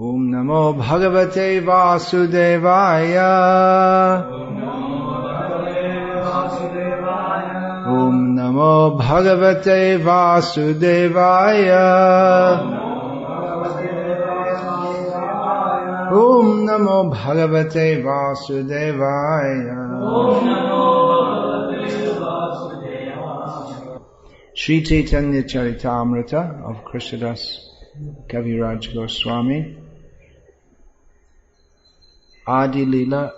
Om Namo Bhagavate Vasudevaya. Om Namo Bhagavate Vasudevaya. Om Namo Bhagavate Vasudevaya. Sri Caitanya Charitamrita of Krishnas Kaviraj Goswami, Adi Lila,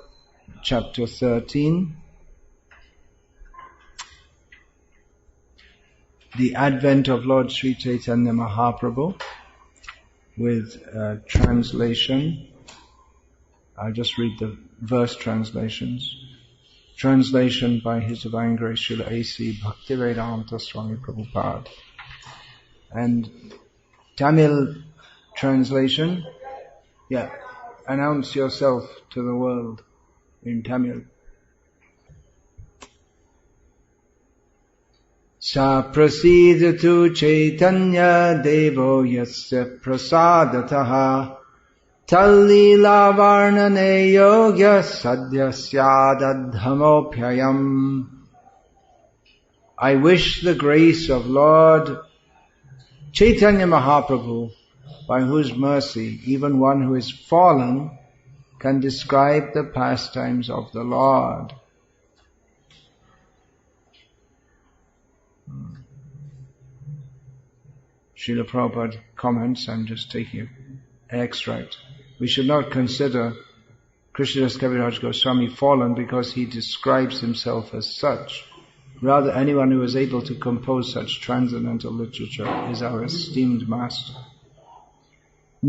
chapter 13. The advent of Lord Sri Caitanya Mahaprabhu, with translation. I'll just read the verse translations. Translation by His Divine Grace Srila A.C. Bhaktivedanta Swami Prabhupada. And Tamil translation. Announce yourself to the world in Tamil. Sa prasidatu Caitanya Devo yasya prasadataha Tallila varnane yogya sadhya syadadhamopyayam. I wish the grace of Lord Caitanya Mahaprabhu, by whose mercy even one who is fallen can describe the pastimes of the Lord. Srila Prabhupada comments, I'm just taking an extract. We should not consider Krishnas Kaviraj Goswami fallen because he describes himself as such. Rather, anyone who is able to compose such transcendental literature is our esteemed master.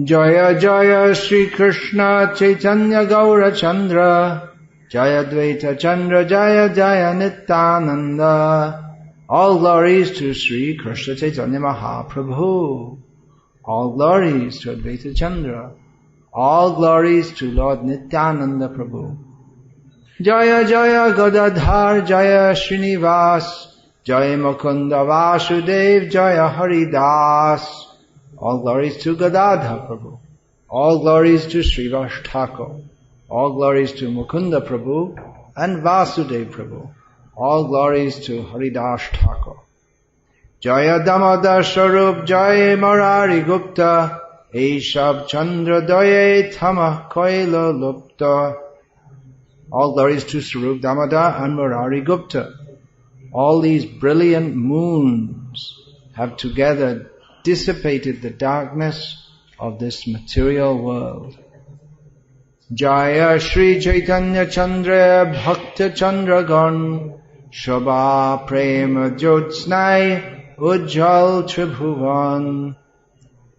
Jaya Jaya Shri Krishna Chaitanya Gaura Chandra Jaya Dvaita Chandra Jaya Jaya Nityananda. All glories to Sri Krishna Chaitanya Mahaprabhu. All glories to Advaita Chandra. All glories to Lord Nityananda Prabhu. Jaya Jaya Gadadhar Jaya Srinivas Jaya Mukunda Vasudev Jaya Haridas. All glories to Gadadhar Prabhu. All glories to Srivas Thakur. All glories to Mukunda Prabhu and Vasudev Prabhu. All glories to Haridas Thakur. Jaya Damodar Swarup Jaya Murari Gupta Aishab Chandra Daya Thama Koila Lupta. All glories to Swarup Damodar and Murari Gupta. All these brilliant moons have together dissipated the darkness of this material world. Jaya Shri Chaitanya Chandra Bhakta Chandra Gan Shobha Prema Jyotsnai Ujjal Tribhuvan.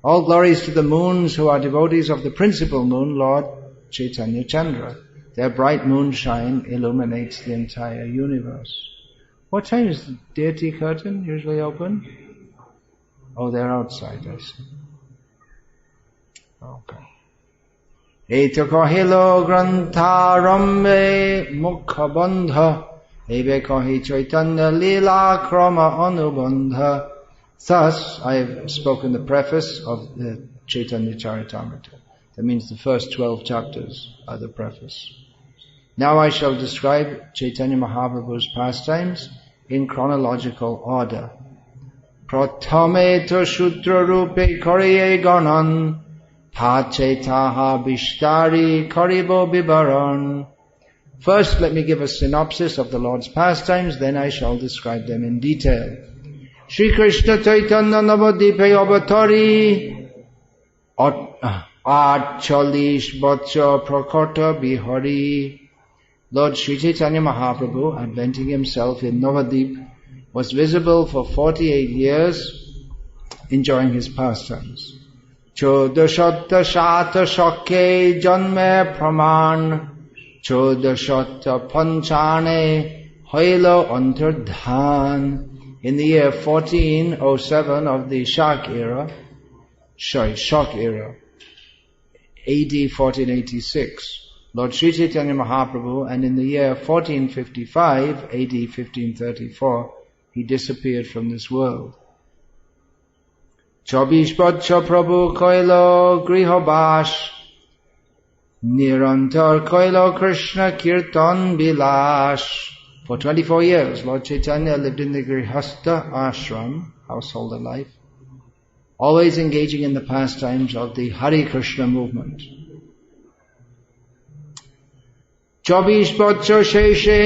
All glories to the moons who are devotees of the principal moon, Lord Chaitanya Chandra. Their bright moonshine illuminates the entire universe. What time is the deity curtain usually open? Oh, they're outside, I see. Okay. Eto kahilo grantha rambe mukha bandha ebe kahi chaitanya lila krama anubandha. Thus, I have spoken the preface of the Caitanya Charitamrita. That means the first 12 chapters are the preface. Now I shall describe Caitanya Mahaprabhu's pastimes in chronological order. Prathame to Shudra Rupe Kariye Ganan Pachetaha Bishtari Karibo Bibaran. First, let me give a synopsis of the Lord's pastimes, then I shall describe them in detail. Shri Krishna Chaitanya Navadipe Avatari Achalish Bhatsya Prakata Bihari. Lord Sri Caitanya Mahaprabhu, adventing himself in Navadip, was visible for 48 years, enjoying his pastimes. Chodashatta Shata Shakhe Janma Praman Chodashatta Panchane Hoilo Antardhan. In the year 1407 of the Shak era, AD 1486, Lord Sri Caitanya Mahaprabhu, and in the year 1455, AD 1534, he disappeared from this world. 24 বৎসর প্রভু কইল গৃহবাস, নিরন্তর কইল Krishna kirtan bilas. For 24 years, Lord Chaitanya lived in the Grihastha ashram, household life, always engaging in the pastimes of the Hare Krishna movement. 24 বৎসর শেষে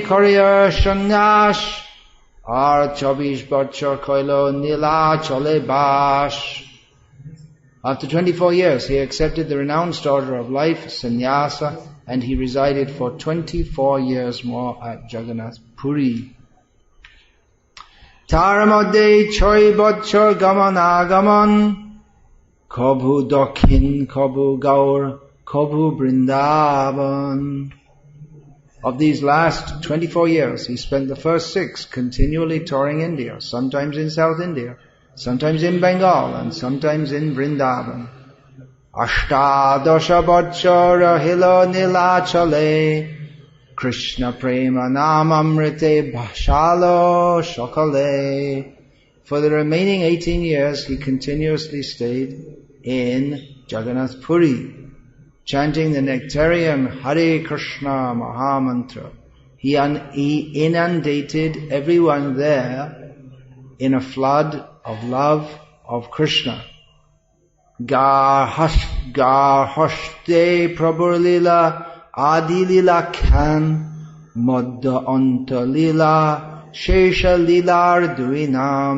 করিয়া সন্ন্যাস, আর 24 বৎসর কইল নীলা চলে বাস. After 24 years, he accepted the renounced order of life, sannyasa, and he resided for 24 years more at Jagannath Puri. তার মধ্যে 6 বৎসর গমন আগমন, কভু দক্ষিণ, কভু গৌর, কভু Vrindavan. Of these last 24 years, he spent the first 6 continually touring India, sometimes in South India, sometimes in Bengal, and sometimes in Vrindavan. Ashtadasha bachara hilo nilachale, Krishna prema namamrite bhashalo shakale. For the remaining 18 years, he continuously stayed in Jagannath Puri, chanting the nectarian Hare Krishna Mahamantra. He inundated everyone there in a flood of love of Krishna. Gar hashte prabhur lila, adi lila khan, madda anta lila, shesha lilar duinam.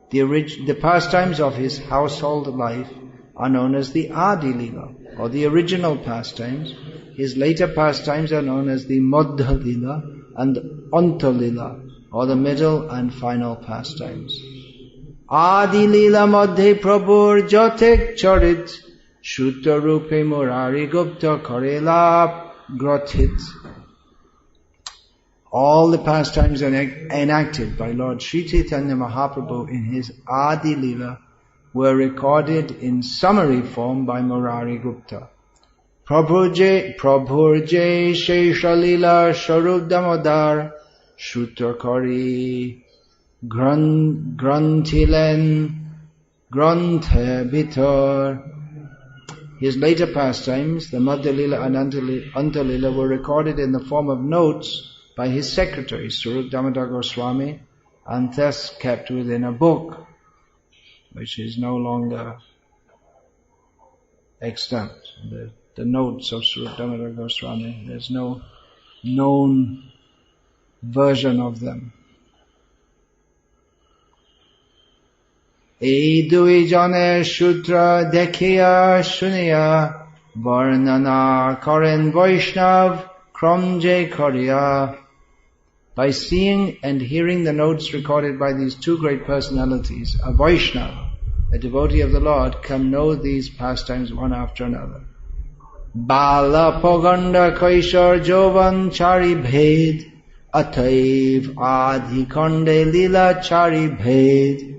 The pastimes of his household life are known as the Adi Lila, or the original pastimes. His later pastimes are known as the Madhya Lila and Anta Lila, or the middle and final pastimes. Adi Lila Madhya Prabhur Jotek Charit, Shutta Rupe Murari Gupta Karela Grothit. All the pastimes enacted by Lord Sri Caitanya Mahaprabhu in his Adi Lila were recorded in summary form by Murari Gupta. Prabhurje Shesha Lila Sharup Damodar Shutakari Granthilen Granthe Bitor. His later pastimes, the Madhya Lila and Anta Lila, were recorded in the form of notes by his secretary, Swarup Damodar Goswami, and thus kept within a book, which is no longer extant. The notes of Swarup Damodar Goswami, there's no known version of them. Ei dui jane shutra dekhiya shuniya, varnana karen Vaishnav kramje kariya. By seeing and hearing the notes recorded by these two great personalities, a Vaishnava, a devotee of the Lord, can know these pastimes one after another. Bala poganda kaishar jovan chari bhed, ataiv adhikonde lila chari bhed.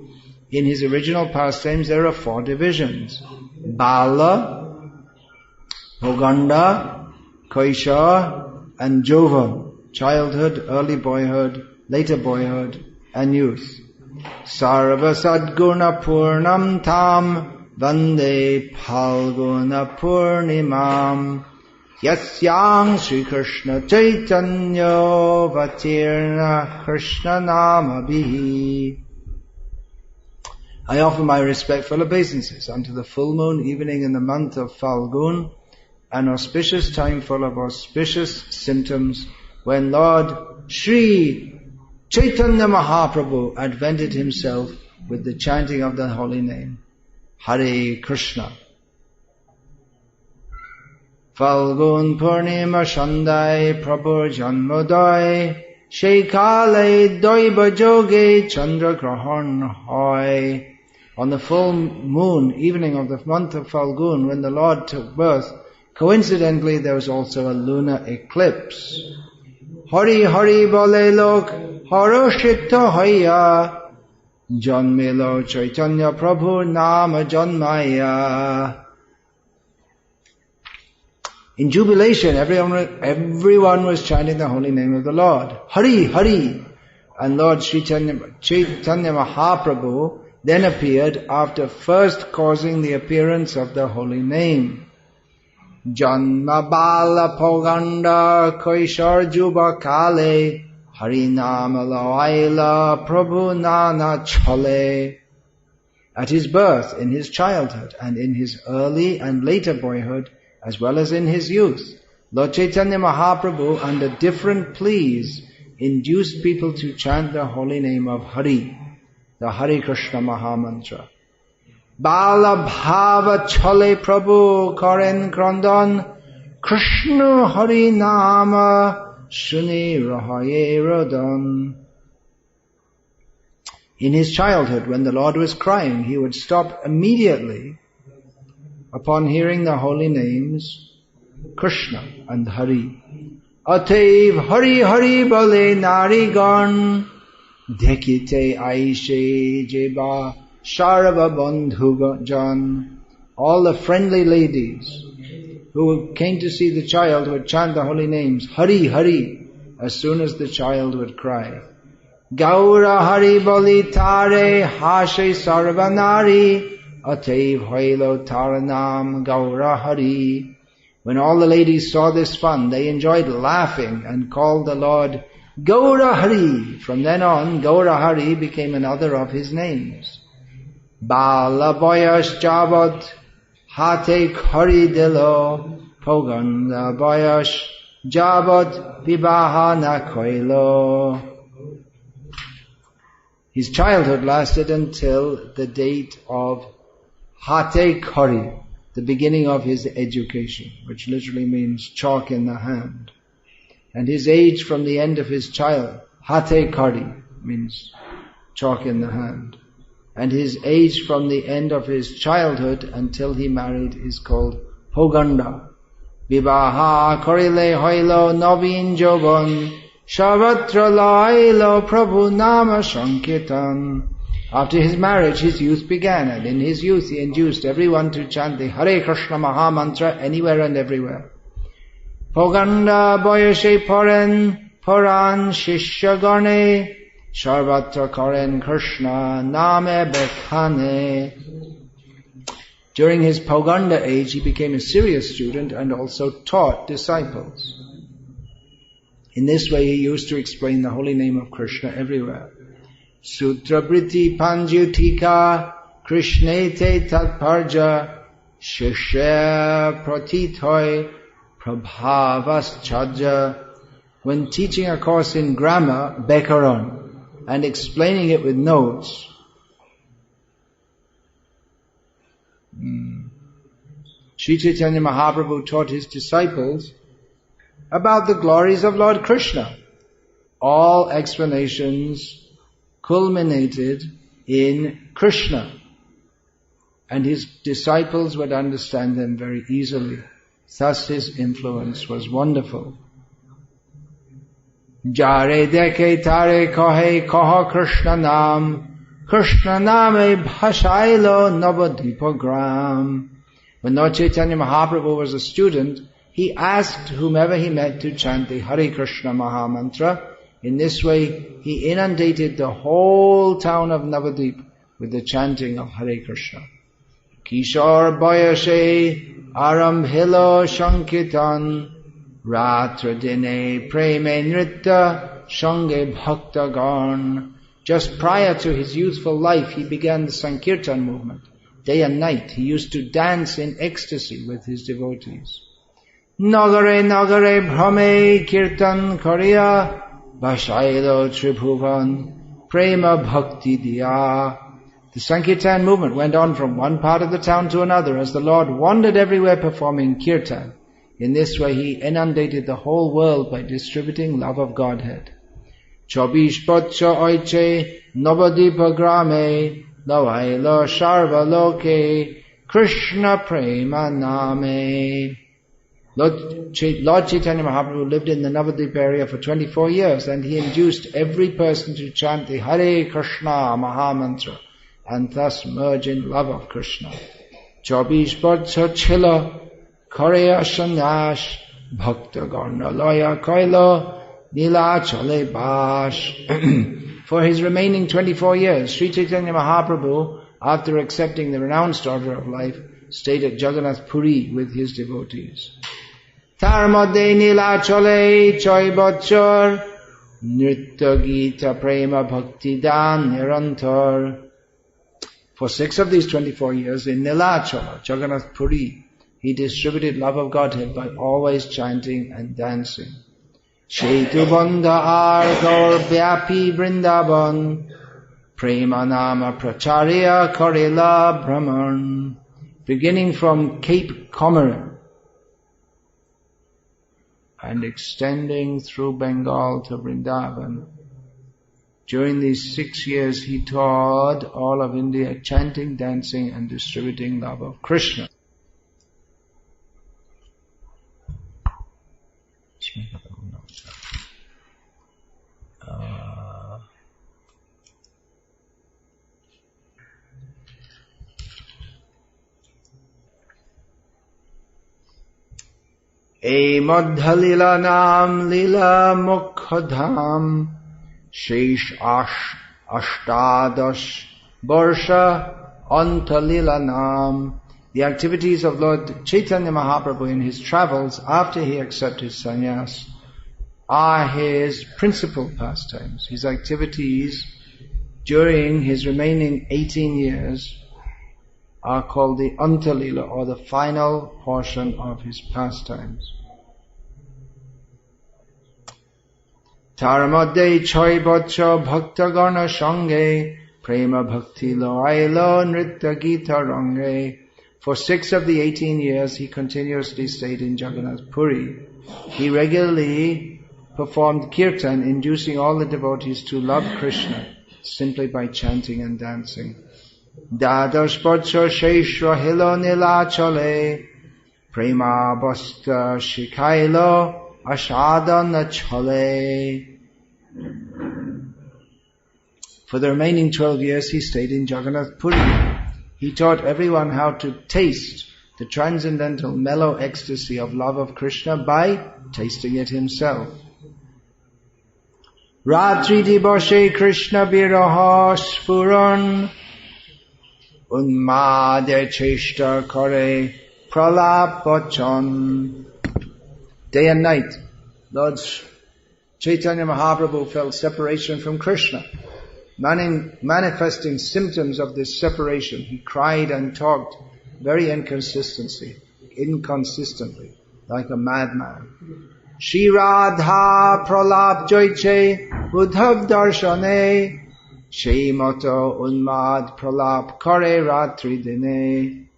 In his original pastimes there are 4 divisions: Bala, Poganda, Kaishar, and Jovan. Childhood, early boyhood, later boyhood, and youth. Sarva Sadguna Purnam Tam Vande Phalguna Purnimam Yasyang Sri Krishna Chaitanya Vatirna Krishna Namabhi. I offer my respectful obeisances unto the full moon evening in the month of Phalgun, an auspicious time full of auspicious symptoms, when Lord Sri Caitanya Mahaprabhu advented himself with the chanting of the holy name, Hare Krishna. Falgun Purnima Shandai Prabhu Janmodai, Sheikale Doiba Joge Chandra Grahan Hoy. On the full moon evening of the month of Falgun, when the Lord took birth, coincidentally there was also a lunar eclipse. Hari Hari Bole Lok Haroshita Hoya Janmelo Chaitanya Prabhu Nama Janmaya. In jubilation, everyone was chanting the holy name of the Lord. Hari Hari. And Lord Chaitanya Mahaprabhu then appeared after first causing the appearance of the holy name. Janma bala poganda koishar juba kale harinama laila prabhu nana chale. At his birth, in his childhood, and in his early and later boyhood, as well as in his youth, Lord Caitanya Mahaprabhu, under different pleas, induced people to chant the holy name of Hari, the Hare Krishna Mahamantra. Bala bhava chale Prabhu karen krandon Krishna Hari nama shuni rahaye rodon. In his childhood, when the Lord was crying, he would stop immediately upon hearing the holy names Krishna and Hari. Atev Hari Hari bole narigan dekite aishe jeba sharva bandhu jan. All the friendly ladies who came to see the child would chant the holy names Hari Hari as soon as the child would cry. Gaura Hari boli tare hashe sarvanari atev hoilo taranam Gaura Hari. When all the ladies saw this fun, they enjoyed laughing and called the Lord Gaura Hari. From then on, Gaura Hari became another of his names. Bala boyash jabot hate khari dilo poganda boyash jabot vibaha na koilo. His childhood lasted until the date of Hate Khari, the beginning of his education, which literally means chalk in the hand. And his age from the end of his child, Hate Khari means chalk in the hand. And his age from the end of his childhood until he married is called Poganda. Vibaha korile hoilo novin joban Shavatra lailo Prabhu nama sankirtan. After his marriage, his youth began, and in his youth he induced everyone to chant the Hare Krishna Mahamantra anywhere and everywhere. Poganda boyashe poran poran shishya gane Sharvatra karen Krishna name bekhane. During his Poganda age, he became a serious student and also taught disciples. In this way, he used to explain the holy name of Krishna everywhere. Sutra Briti Panjutika Krishnete Tatparja Shishya Pratitoy Prabhavas Chaja. When teaching a course in grammar, Bekaron, and explaining it with notes, Sri Caitanya Mahaprabhu taught his disciples about the glories of Lord Krishna. All explanations culminated in Krishna, and his disciples would understand them very easily. Thus his influence was wonderful. Jare deke tare kahe kaha Krishna name bhashailo navadipagram. When Lord Caitanya Mahaprabhu was a student, he asked whomever he met to chant the Hare Krishna Mahamantra. In this way, he inundated the whole town of Navadip with the chanting of Hare Krishna. Kishore Bayashe Arambhilo Shankirtan Ratra Dine Preme Nritta Shange Bhaktagan. Just prior to his youthful life, he began the Sankirtan movement. Day and night, he used to dance in ecstasy with his devotees. Nagare Nagare Brahme Kirtan Kariya Vashailo Tribhuvan Prema Bhakti Diya. The Sankirtan movement went on from one part of the town to another as the Lord wandered everywhere performing kirtan. In this way he inundated the whole world by distributing love of Godhead. Chobish Pacha Oiche Navadipa Grame Lavailo Sharva Loke Krishna Prema Name. Lord Caitanya Mahaprabhu lived in the Navadip area for 24 years, and he induced every person to chant the Hare Krishna Mahamantra and thus merge in love of Krishna. Chobish Pacha Chila Korea Shanyash Bhakta Garna Loya Koilo Lila Chale Bash. For his remaining 24 years, Sri Caitanya Mahaprabhu, after accepting the renounced order of life, stayed at Jagannath Puri with his devotees. Tar madhe nila chole choy bachor nritya gita prema bhakti dan nirantar. For 6 of these 24 years in Nilachola, Jagannath Puri, he distributed love of Godhead by always chanting and dancing. Shetu bandha ar gaur vyapi Vrindavan prema nama pracharya karela brahman. Beginning from Cape Comorin and extending through Bengal to Vrindavan. During these 6 years, he taught all of India chanting, dancing and distributing love of Krishna. A Madhya Lila Nam Lila Mukhadham Shesh Ashtadash Barsha Anta Lila Nam. The activities of Lord Caitanya Mahaprabhu in his travels after he accepted sannyas are his principal pastimes. His activities during his remaining 18 years are called the Antalila, or the final portion of his pastimes. Taramadde choy baccha bhakta gana shange prema bhakti lo ailo nritya gita range. For 6 of the 18 years he continuously stayed in Jagannath Puri. He regularly performed kirtan, inducing all the devotees to love Krishna simply by chanting and dancing. Dadash baccha sheshva hilo nilachale prema basta shikailo ashadana chale. For the remaining 12 years he stayed in Jagannath Puri. He taught everyone how to taste the transcendental mellow ecstasy of love of Krishna by tasting it himself. Ratri divashe Krishna viraha sfuran unmade cheshta kare pralap bachan. Day and night, Lord Caitanya Mahaprabhu felt separation from Krishna. Manifesting symptoms of this separation, he cried and talked very inconsistently, like a madman. Shri Radha pralap joyche udhav darshane Shri Mato unmad pralap kare ratri dine.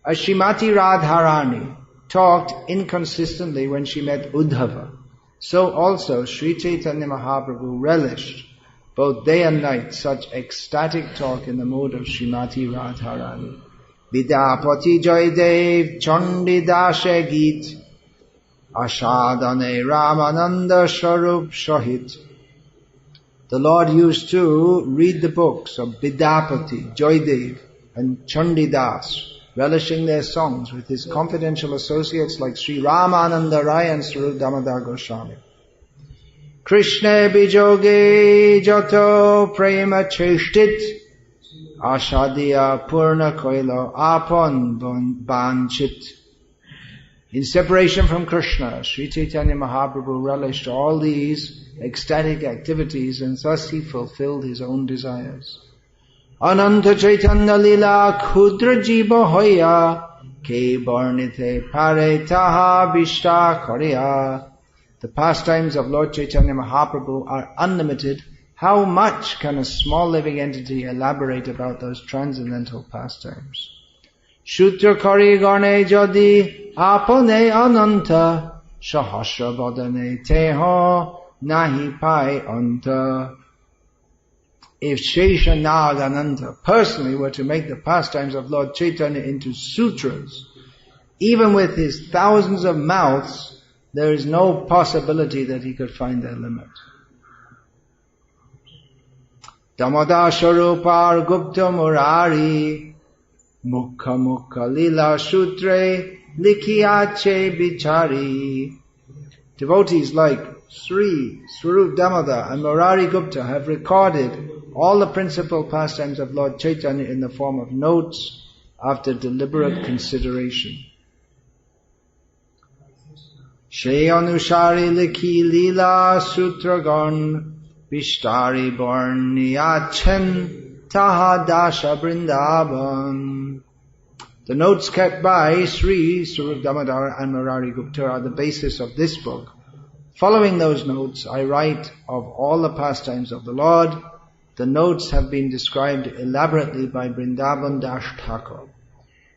As Srimati Radharani talked inconsistently when she met Uddhava, so also Sri Caitanya Mahaprabhu relished both day and night such ecstatic talk in the mood of Srimati Radharani. Vidyapati Jaydev Chandi Dashe Geet Ashadane Ramananda Sharup Shahit. The Lord used to read the books of Vidyapati, Joydev and Chandidas, relishing their songs with his confidential associates like Sri Ramananda Rai and Sri Damodar Goswami. Krishna bijoge jato prema cheshtit ashadiya purna koilo apon banchit. In separation from Krishna, Sri Caitanya Mahaprabhu relished all these ecstatic activities and thus he fulfilled his own desires. Ananta Chaitanya Lila Khudra Jiva Hoya Ke Barnite Pare Taha Vishta Kariya. The pastimes of Lord Caitanya Mahaprabhu are unlimited. How much can a small living entity elaborate about those transcendental pastimes? Shutra Kari Gane Jadi Apane Ananta Sahasra Vadane Teho Nahi Pai Anta. If Shesha Nagananda personally were to make the pastimes of Lord Chaitanya into sutras, even with his thousands of mouths, there is no possibility that he could find their limit. Damodar Sharupar Gupta Murari Mukha Mukha Lila Sutre Likhiache Bichari. Devotees like Sri, Swarup Damodar and Murari Gupta have recorded all the principal pastimes of Lord Chaitanya in the form of notes after deliberate consideration. She Anushari Likhi Lila Sutragon Vishtari Borniyachen Taha Dasha Vrindavan. The notes kept by Sri, Swarup Damodar and Murari Gupta are the basis of this book. Following those notes, I write of all the pastimes of the Lord. The notes have been described elaborately by Vrindavan Das Thakur.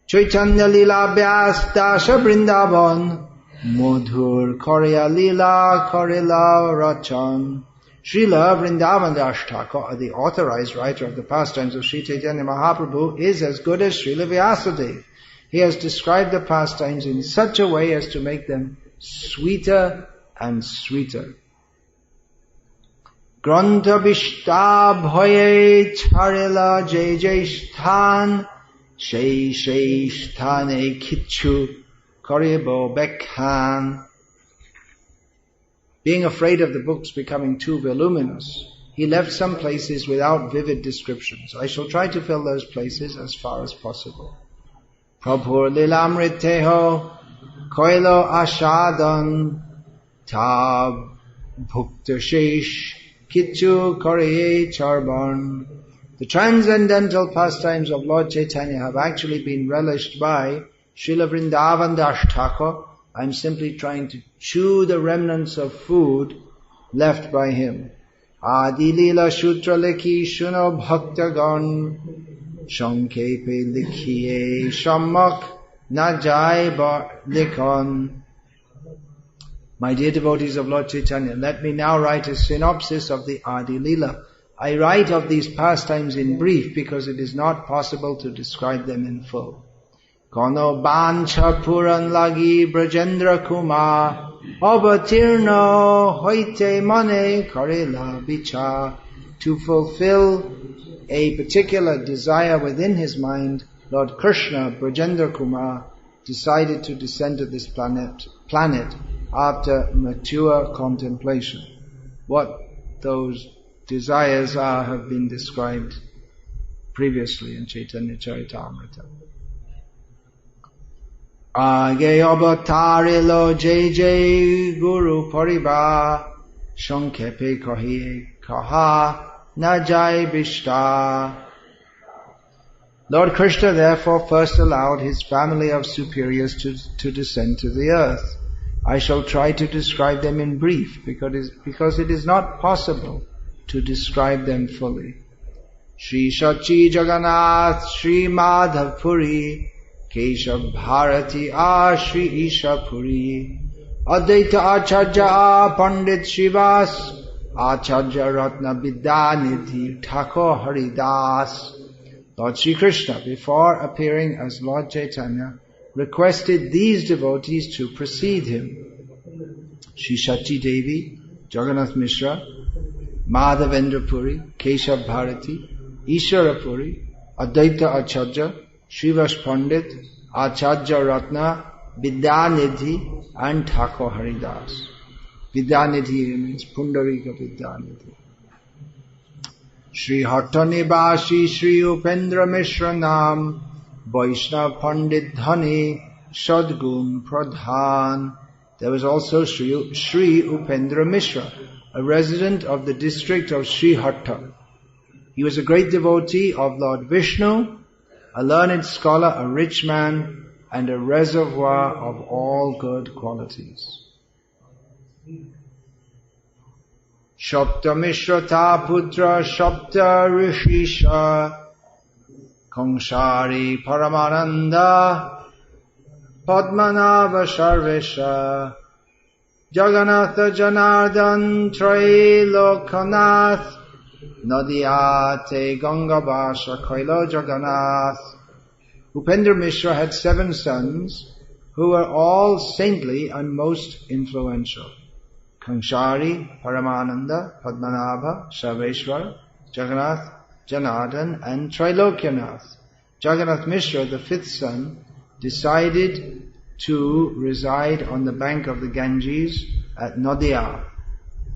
Chaitanya Lila Vyas Dasha Vrindavan Madhur Korya Lila Korila Rachan. Srila Vrindavan Das Thakur, the authorized writer of the pastimes of Sri Caitanya Mahaprabhu, is as good as Srila Vyasadeva. He has described the pastimes in such a way as to make them sweeter and sweeter. Grantha Vishta Bhoye Charila Jai Jai Sthan Shei Shei Sthane Kichu Koribo Bekhan. Being afraid of the books becoming too voluminous, he left some places without vivid descriptions. I shall try to fill those places as far as possible. Prabhur Lilamriteho Koilo Ashadan Tab Bhuktashesh Kichu Koriye Charban. The transcendental pastimes of Lord Chaitanya have actually been relished by Srila Vrindavan Das Thakur. I am simply trying to chew the remnants of food left by him. Adi Lila Shutra Likhi Shuno Bhaktagon Shankepe Likhiye Shammak Najai Likon. My dear devotees of Lord Chaitanya, let me now write a synopsis of the Adi Lila. I write of these pastimes in brief because it is not possible to describe them in full. Kono Bancha Puran Lagi Brajendra Kumar Avatirno Hoite Mane Karela Bicha. To fulfill a particular desire within his mind, Lord Krishna, Brajendra Kumar, decided to descend to this planet after mature contemplation. What those desires are have been described previously in Chaitanya Charitamrita. Age avatarilo Jai Jai Guru Pariba Shankepe Kaha Najai Vishta. Lord Krishna therefore first allowed his family of superiors to descend to the earth. I shall try to describe them in brief because it is not possible to describe them fully. Shri Shachi Jagannath Shri Madhav Puri Keshav Bharati Shri Isha Puri Advaita Acharya Pandit Shivas Acharya Ratna Vidyanidhi Thakur Haridas. Lord Sri Krishna, before appearing as Lord Chaitanya, requested these devotees to precede him. Shri Shachi Devi, Jagannath Mishra, Madhavendra Puri, Keshav Bharati, Ishara Puri, Advaita Acharya, Srivas Pandit, Acharya Ratna, Vidyanidhi and Thakur Haridas. Vidyanidhi means Pundarika Vidyanidhi. Shri Hattanibasi Shri Upendra Mishra Nam Vaishnav Pandit Dhani Sadgun Pradhan. There was also Shri Upendra Mishra, a resident of the district of Sri Hatta. He was a great devotee of Lord Vishnu, a learned scholar, a rich man, and a reservoir of all good qualities. Shapta Mishrata Putra Shapta Rishisha Kongshari Paramananda Padmanabha Sarvesha Jagannatha Janardan Trailokanath Nadiyate Gangabasha Kailo Jagannath. Upendra Mishra had 7 sons who were all saintly and most influential. Kangshari, Paramananda, Padmanabha, Sarveshwar, Jagannath, Janardan and Trilokyanath. Jagannath Mishra, the 5th son, decided to reside on the bank of the Ganges at Nadia.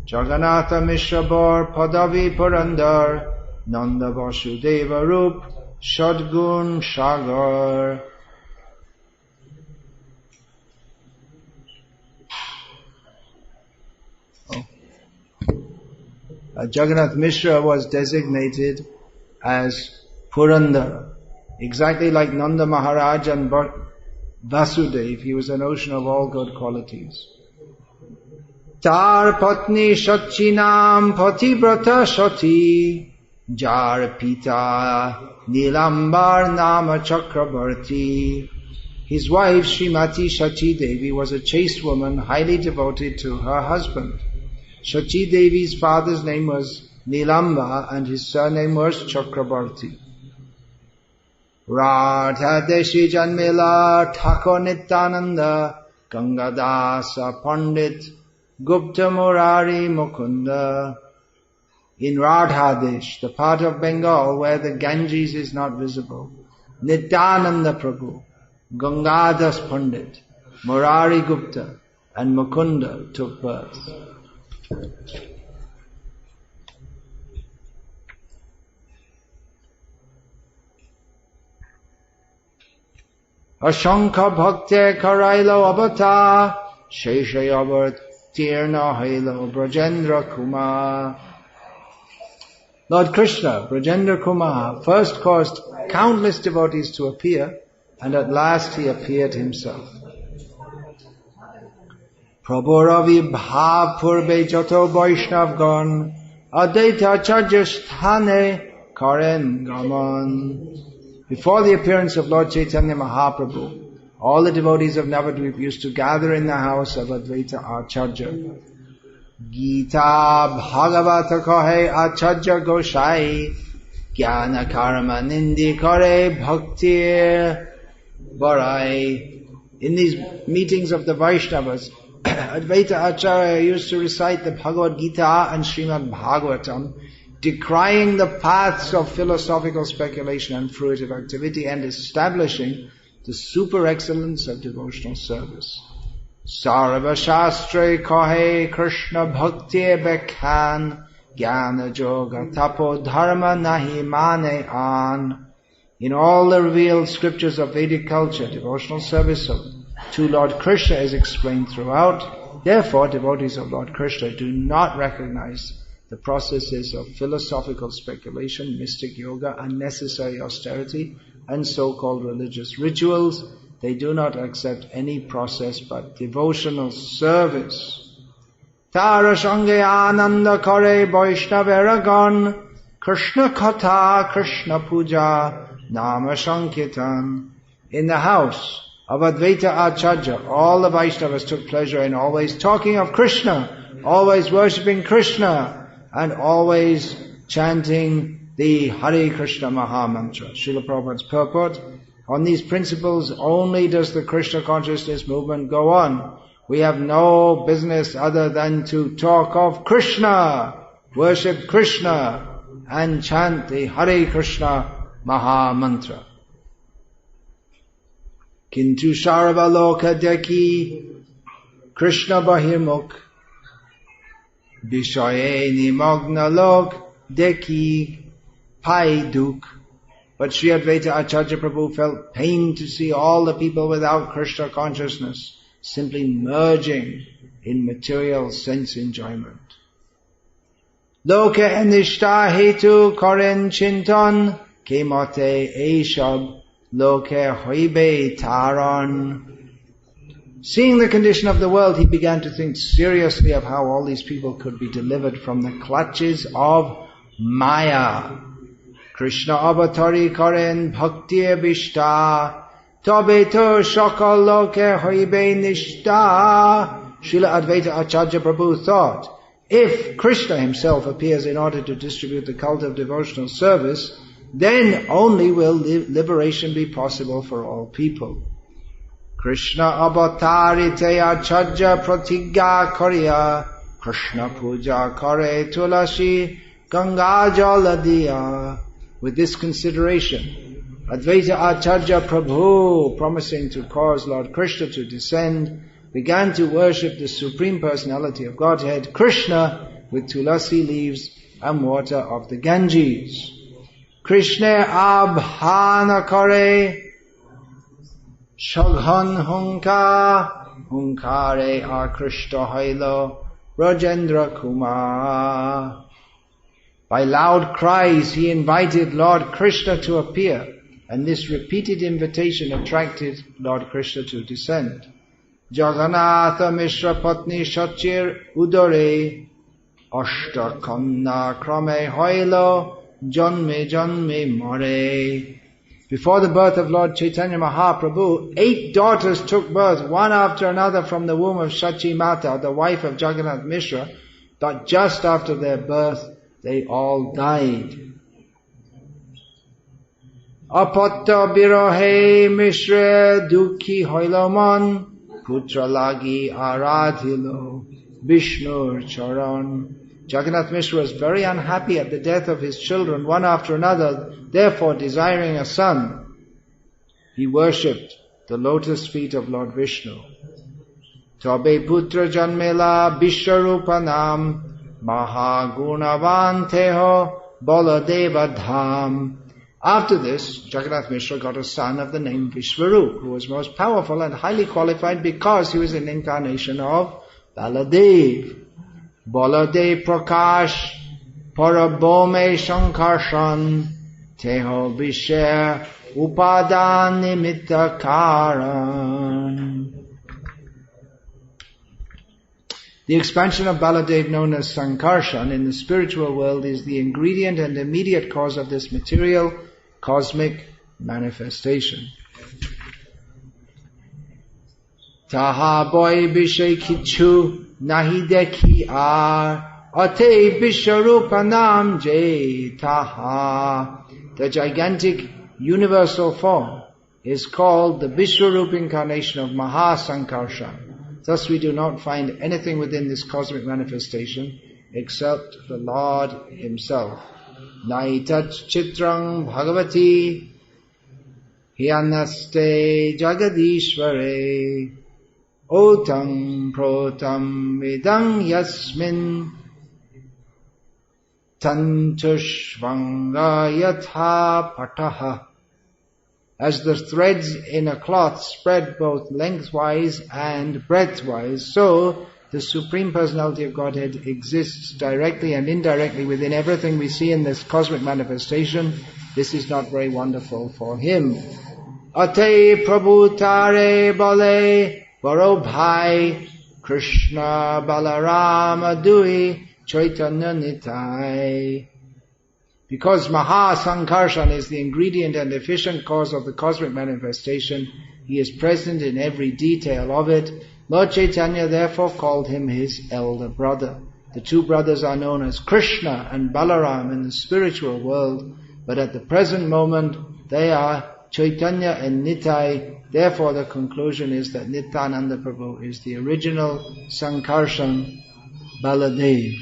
Jagannatha Mishra Bor Padavi Purandar Nanda Vasudeva Rup Shadgun Sagar. Jagannath Mishra was designated as Purandara, exactly like Nanda Maharaj and Vasudev. He was an ocean of all good qualities. Tar Patni Shachinam Pativrata Shati Jar Pita Nilambar Nama Chakrabarti. His wife Srimati Shachi Devi was a chaste woman, highly devoted to her husband. Shachi Devi's father's name was Nilamba and his surname was Chakrabarti. Radha Deshi Janmila Thakur Nityananda Gangadasa Pandit Gupta Murari Mukunda. In Radhadesh, the part of Bengal where the Ganges is not visible, Nityananda Prabhu, Gangadas Pandit, Murari Gupta and Mukunda took birth. Ashankha Bhakte Karailo Abata Shesha Yavat Tirna Hailo Brajendra Kumar. Lord Krishna, Brajendra Kumar, first caused countless devotees to appear, and at last he appeared himself. Prabhu Ravi Bhav Purbe Jato Vaishnavgan Advaita Chajasthane Karen Gaman. Before the appearance of Lord Caitanya Mahaprabhu, all the devotees of Navadvip used to gather in the house of Advaita Acharya. Gita Bhagavata Kahe Acharya Goshai Jnana Karma Nindi Kare Bhakti Barai. In these meetings of the Vaishnavas, Advaita Acharya used to recite the Bhagavad Gita and Srimad Bhagavatam, decrying the paths of philosophical speculation and fruitive activity and establishing the super excellence of devotional service. Sarva Shastre Kahe Krishna Bhakti Bekhan Jnana Yoga Tapo Dharma Nahi Mane An. In all the revealed scriptures of Vedic culture, devotional service to Lord Krishna is explained throughout. Therefore, devotees of Lord Krishna do not recognize the processes of philosophical speculation, mystic yoga, unnecessary austerity, and so-called religious rituals. They do not accept any process but devotional service. Tara Shange Ananda Kare Vaishnaveragan Krishna Katha Krishna Puja Nama Sankirtan. In the house of Advaita Acharya, all the Vaishnavas took pleasure in always talking of Krishna, always worshipping Krishna, and always chanting the Hare Krishna Maha Mantra. Srila Prabhupada's purport: on these principles only does the Krishna consciousness movement go on. We have no business other than to talk of Krishna, worship Krishna, and chant the Hare Krishna Maha Mantra. Kintu Sarva Loka Deki Krishna Bahirmukh Vishaye Nimagna Lok Deki Pai Duk. But Sri Advaita Acharya Prabhu felt pain to see all the people without Krishna consciousness simply merging in material sense enjoyment. Loke Anishta Hetu Karen Chintan Kemate Eshab Loke Hoibe Taran. Seeing the condition of the world, he began to think seriously of how all these people could be delivered from the clutches of Maya. Krishna avatari karen bhakti abhishta tabe to shakal loke hoibe nishta. Srila Advaita Acharya Prabhu thought, if Krishna himself appears in order to distribute the cult of devotional service, then only will liberation be possible for all people. Krishna avatari te acharya pratigya karya Krishna puja kare tulasi ganga jaladiya. With this consideration, Advaita Acharya Prabhu, promising to cause Lord Krishna to descend, began to worship the Supreme Personality of Godhead, Krishna, with tulasi leaves and water of the Ganges. Krishna abhana kare shaghan hunkare akrishta hailo Rajendra Kumar. By loud cries he invited Lord Krishna to appear, and this repeated invitation attracted Lord Krishna to descend. Jagannatha Mishra Patni Shachir Udare Ashta Kanna Krame Hailo Janme Janme More. Before the birth of Lord Caitanya Mahaprabhu, 8 daughters took birth, one after another, from the womb of Shachi Mata, the wife of Jagannath Mishra, but just after their birth, they all died. Apatta Birohe Mishra Dukhi Hoiloman Putra Lagi Aradhilo Vishnur Charan. Jagannath Mishra was very unhappy at the death of his children, one after another. Therefore, desiring a son, he worshipped the lotus feet of Lord Vishnu. Tabe putra janmela Vishwarupanam Mahagunavanteho Baladeva Dham. After this, Jagannath Mishra got a son of the name Vishwarup, who was most powerful and highly qualified because he was an incarnation of Baladev. Baladev Prakash Parabome Shankarshan Teho Visher Upadan Nimitta Karan. The expansion of Baladev, known as Sankarshan, in the spiritual world is the ingredient and immediate cause of this material cosmic manifestation. Taha boy Vishay Kichu Nahi Dekhi Ar Ate Vishwarupanam Jai Taha. The gigantic universal form is called the Vishwarup incarnation of Mahasankarshan. Thus we do not find anything within this cosmic manifestation except the Lord Himself. Naitat Chitrang Bhagavati Hyanaste Jagadishvare Otam Protam Vidang Yasmin Tantushvanga Yatha Pataha. As the threads in a cloth spread both lengthwise and breadthwise, so the Supreme Personality of Godhead exists directly and indirectly within everything we see in this cosmic manifestation. This is not very wonderful for Him. Ate Prabhutare Bale Baro Bhai Krishna Balarama Dui Chaitanya Nitai. Because Mahasankarshan is the ingredient and efficient cause of the cosmic manifestation, He is present in every detail of it. Lord Chaitanya therefore called Him His elder brother. The 2 brothers are known as Krishna and Balaram in the spiritual world, but at the present moment they are Chaitanya and Nitai. Therefore the conclusion is that Nityananda Prabhu is the original Sankarshan Baladev.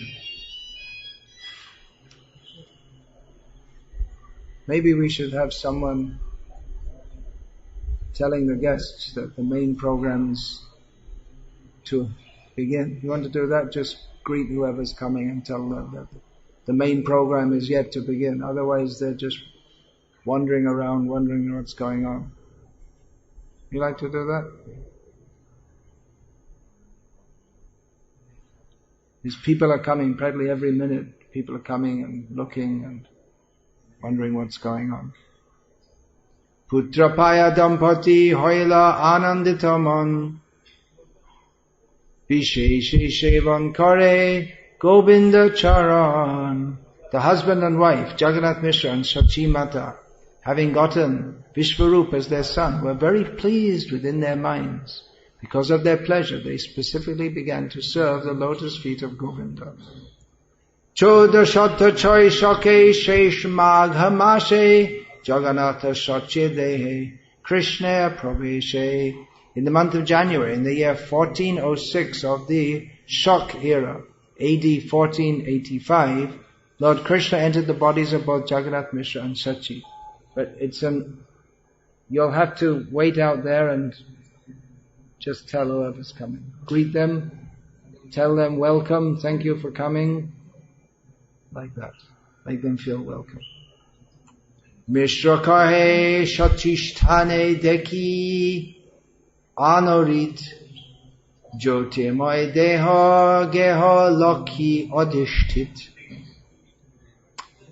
Maybe we should have someone telling the guests that the main program's to begin. You want to do that? Just greet whoever's coming and tell them that the main program is yet to begin. Otherwise they're just wandering around, wondering what's going on. You like to do that? These people are coming practically every minute. People are coming and looking and wondering what's going on. Putrapaya Dampati Hoila Ananditaman Visheshi Shevan Kare Govinda Charan. The husband and wife, Jagannath Mishra and Shachi Mata, having gotten Vishwarup as their son, were very pleased within their minds. Because of their pleasure, they specifically began to serve the lotus feet of Govinda. Chodashata Choi Shake Shesh Maghamashe Jagannatha Shachidehe Krishna Praveshe. In the month of January, in the year 1406 of the Shak era, AD 1485, Lord Krishna entered the bodies of both Jagannath Mishra and Shachi. But you'll have to wait out there and just tell whoever's coming. Greet them, tell them welcome, thank you for coming. like that. Make them feel welcome. Mishra kahe shatishtane deki anorit jyotirmoy deha geha lokhi adhishthit.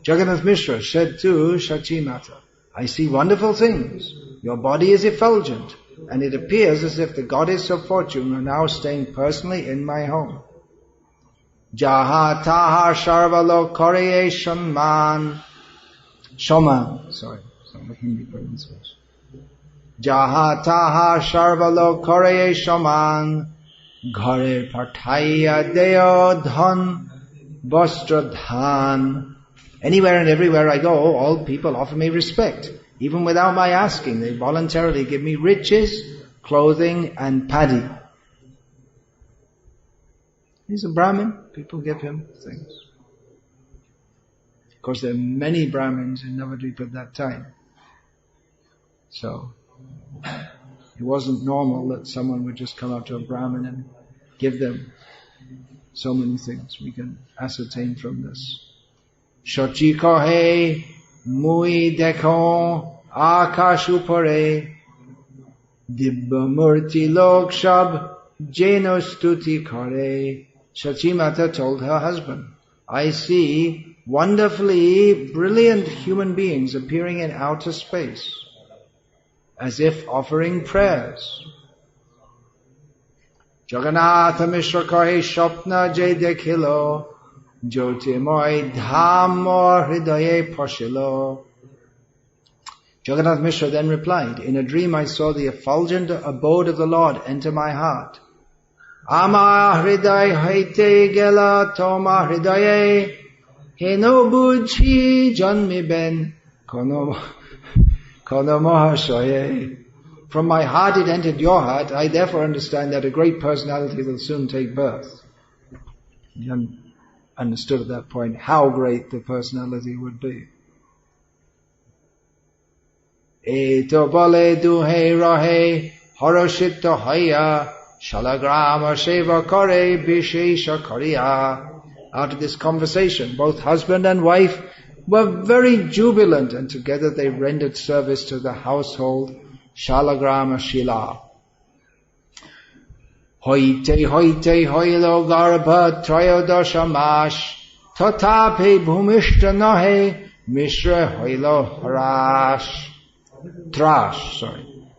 Jagannath Mishra said to Shachi Mata, I see wonderful things. Your body is effulgent, and it appears as if the goddess of fortune are now staying personally in my home. Jaha taha sharvalo koreye shanman. Shoman, sorry, some Hindi pronunciation. Jaha taha sharvalo koreye shaman. Ghare pathaiya deo dhan vastra dhan. Anywhere and everywhere I go, all people offer me respect. Even without my asking, they voluntarily give me riches, clothing and paddy. He's a Brahmin, people give him things. Of course, there are many Brahmins in Navadvip at that time. So, it wasn't normal that someone would just come up to a Brahmin and give them so many things. We can ascertain from this. Shachi kahe mui dekho akash upare dibba murti lok shab jeno stuti kare. Shachi Mata told her husband, I see wonderfully brilliant human beings appearing in outer space, as if offering prayers. Jagannatha Mishra kahe shapna jay dekhilo jyotirmoy dham mor hridaye pashilo. Jagannath Mishra then replied, in a dream I saw the effulgent abode of the Lord enter my heart. Ama hriday haite gela toma hridaye heno buchi janmi ben kono mahashaye. From my heart it entered your heart. I therefore understand that a great personality will soon take birth. He understood at that point how great the personality would be. Eto bale duhe rahe horoshita haya shalagrama sheva kare bishesha kariya. After this conversation, both husband and wife were very jubilant, and together they rendered service to the household Shalagrama Shila. Hoite hoite hoilo garbha trayodasha mash tatape bhumishta nahe mishra hoilo harash.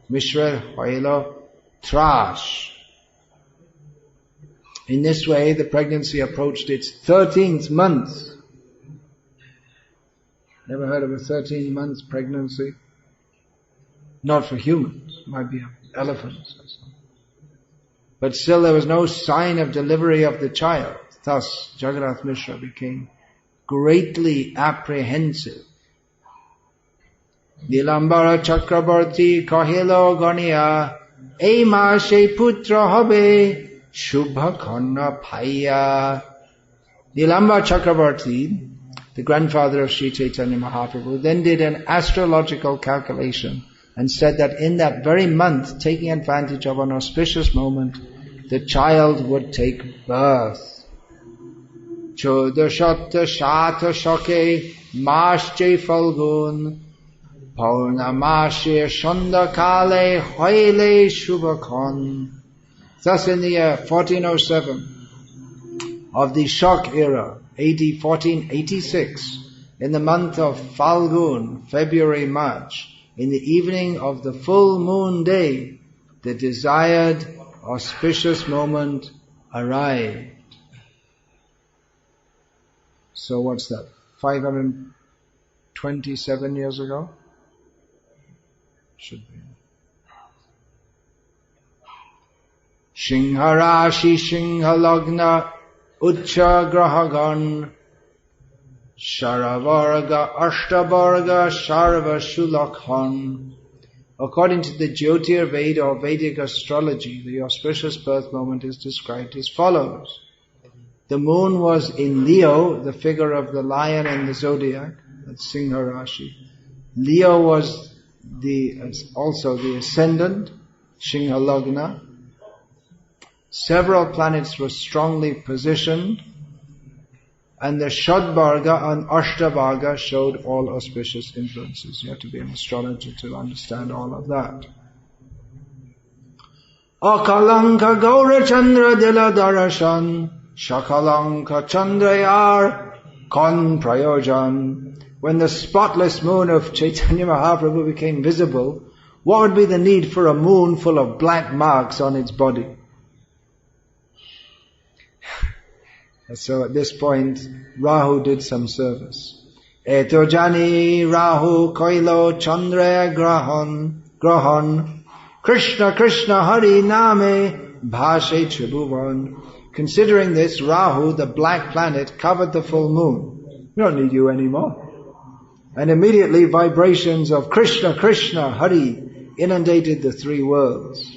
Mishra hoilo trash. In this way, the pregnancy approached its 13th month. Never heard of a 13 months pregnancy? Not for humans, might be elephants or something. But still there was no sign of delivery of the child. Thus, Jagannath Mishra became greatly apprehensive. Nilambara Chakrabarti Kahilo Gania Ema She Putra Habe Shubha Khanna Phaya. Nilambara Chakrabarti, the grandfather of Sri Caitanya Mahaprabhu, then did an astrological calculation and said that in that very month, taking advantage of an auspicious moment, the child would take birth. Chodashata Shata Shake Masche Falgun Paurnamashe Shandakale Hoile Shubhakon. Thus in the year 1407 of the Shak era, AD 1486, in the month of Falgun, February-March, in the evening of the full moon day, the desired auspicious moment arrived. So what's that? 527 years ago? Should be. Shinharashi Shinhalagna Ucha Grahagan Sharavarga Ashtavarga Sharva Shulakhan. According to the Jyotir Veda or Vedic astrology, the auspicious birth moment is described as follows. The moon was in Leo, the figure of the lion in the zodiac, that's Singha Rashi. Leo was also the ascendant, Singha Lagna. Several planets were strongly positioned, And the Shadvarga and Ashtavagga showed all auspicious influences. You have to be an astrologer to understand all of that. Akalanka Gaura Chandra Dila Darashan Shakalanka Chandrayar Kon Prayojan. When the spotless moon of Caitanya Mahaprabhu became visible, what would be the need for a moon full of black marks on its body? So at this point, Rahu did some service. Eto jani Rahu koilo chandra grahan Krishna Krishna Hari Name Bhashe Tribhuvan. Considering this, Rahu, the black planet, covered the full moon. We don't need you anymore. And immediately vibrations of Krishna Krishna Hari inundated the three worlds.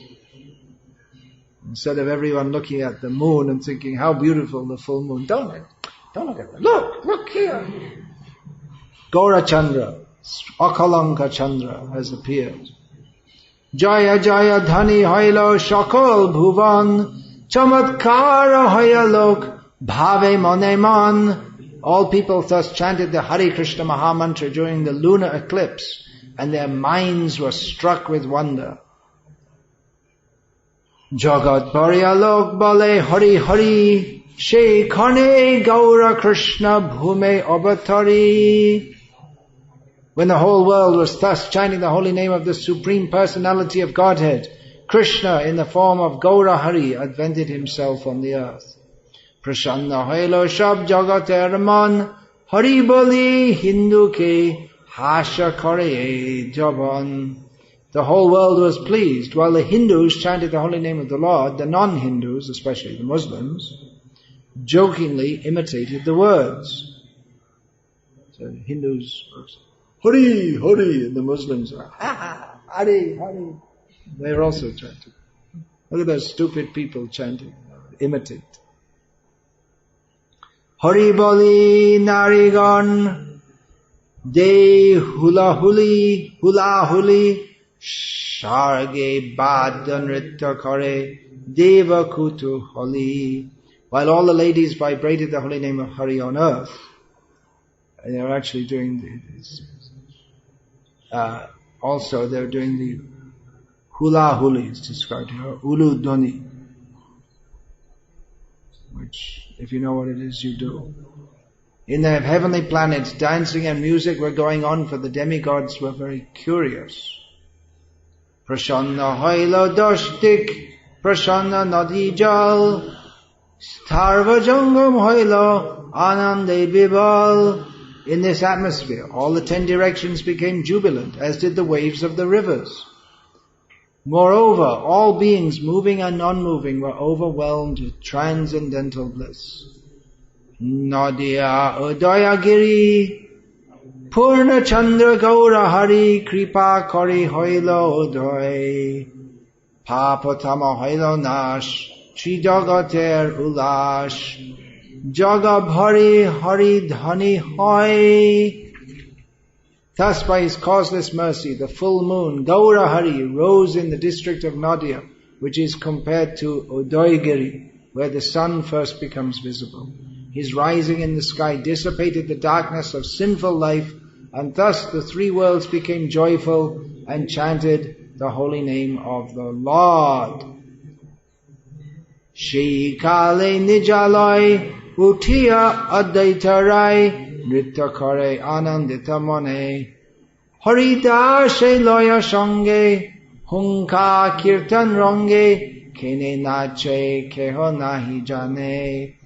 Instead of everyone looking at the moon and thinking, how beautiful the full moon. Don't look at that. Look here. Gaura Chandra, Akalanka Chandra has appeared. Jaya Jaya Dhani Hailo Shakal Bhuvan Chamatkara Hayalok Bhave Mone Man. All people thus chanted the Hare Krishna Maha Mantra during the lunar eclipse, and their minds were struck with wonder. Jagat Paryalok Bale Hari Hari She Kane Gaura Krishna Bhume Avatari. When the whole world was thus chanting the holy name of the Supreme Personality of Godhead, Krishna in the form of Gaura Hari advented himself on the earth. Prashanna Hailo Shab Jagater Man Hari Bali Hindu Ke Hasha Kare Jaban. The whole world was pleased. While the Hindus chanted the holy name of the Lord, the non-Hindus, especially the Muslims, jokingly imitated the words. So Hindus were Hari, Hari, and the Muslims were Hari, Hari. They were also chanting. Look at those stupid people chanting, imitate. Hari Bali Narigan De Hula Huli Sharge Bada Nritya Kare Deva Kutu Holi. While all the ladies vibrated the holy name of Hari on earth, and they were actually doing this. Also, they were doing the hula huli, it's described here, ulu doni, which, if you know what it is, you do. In the heavenly planets, dancing and music were going on, for the demigods were very curious. Prashanna haila dashtik, prashanna nadi jal, starva jangam haila, anande bibal. In this atmosphere, all the 10 directions became jubilant, as did the waves of the rivers. Moreover, all beings, moving and non-moving, were overwhelmed with transcendental bliss. Nadia Udayagiri Purna Chandra Gaura Hari Kripa Kari Hoilo Uday Papatama Hoilo Nash Tri Jagater Ulash Jaga Bhari Hari Dhani Hoy. Thus by his causeless mercy, the full moon, Gaura Hari, rose in the district of Nadia, which is compared to Udaygiri, where the sun first becomes visible. His rising in the sky dissipated the darkness of sinful life, and thus the three worlds became joyful and chanted the holy name of the Lord. Shikale Nijalai Utiya Advaitarai Nritya Kare Anandita Mone Haridashe Loya Shange Hunka Kirtan Ronge Kene Nache Keho Nahi Jane.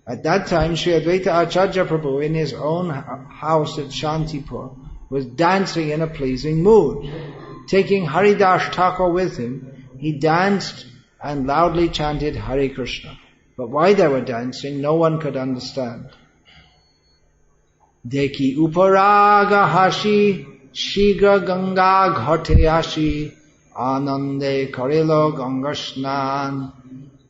At that time, Sri Advaita Acharya Prabhu, in his own house at Shantipur, was dancing in a pleasing mood. Taking Haridas Thakur with him, he danced and loudly chanted Hare Krishna. But why they were dancing, no one could understand. Deki uparaga hashi, shiga ganga ghate ashi, anande karilo ganga snan,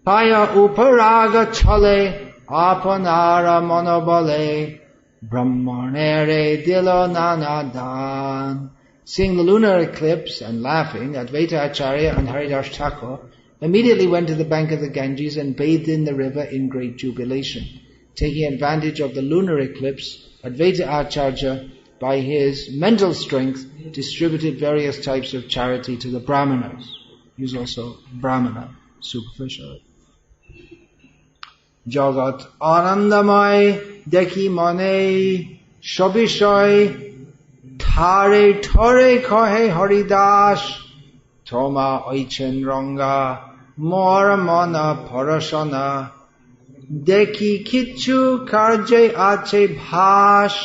paya uparaga chale, apanara monobale, brahmanere dilo nanadan. Seeing the lunar eclipse and laughing, Advaita Acharya and Haridas Thakur immediately went to the bank of the Ganges and bathed in the river in great jubilation. taking advantage of the lunar eclipse, Advaita Acharya, by his mental strength, distributed various types of charity to the Brahmanas. He was also Brahmana, superficially. Jagat Anandamai Deki Mane Shobishoy Tare Tore Kohe Haridas Toma Oichen Ranga Mora Mana Parashana Deki Kichu Karje Ache Bhash.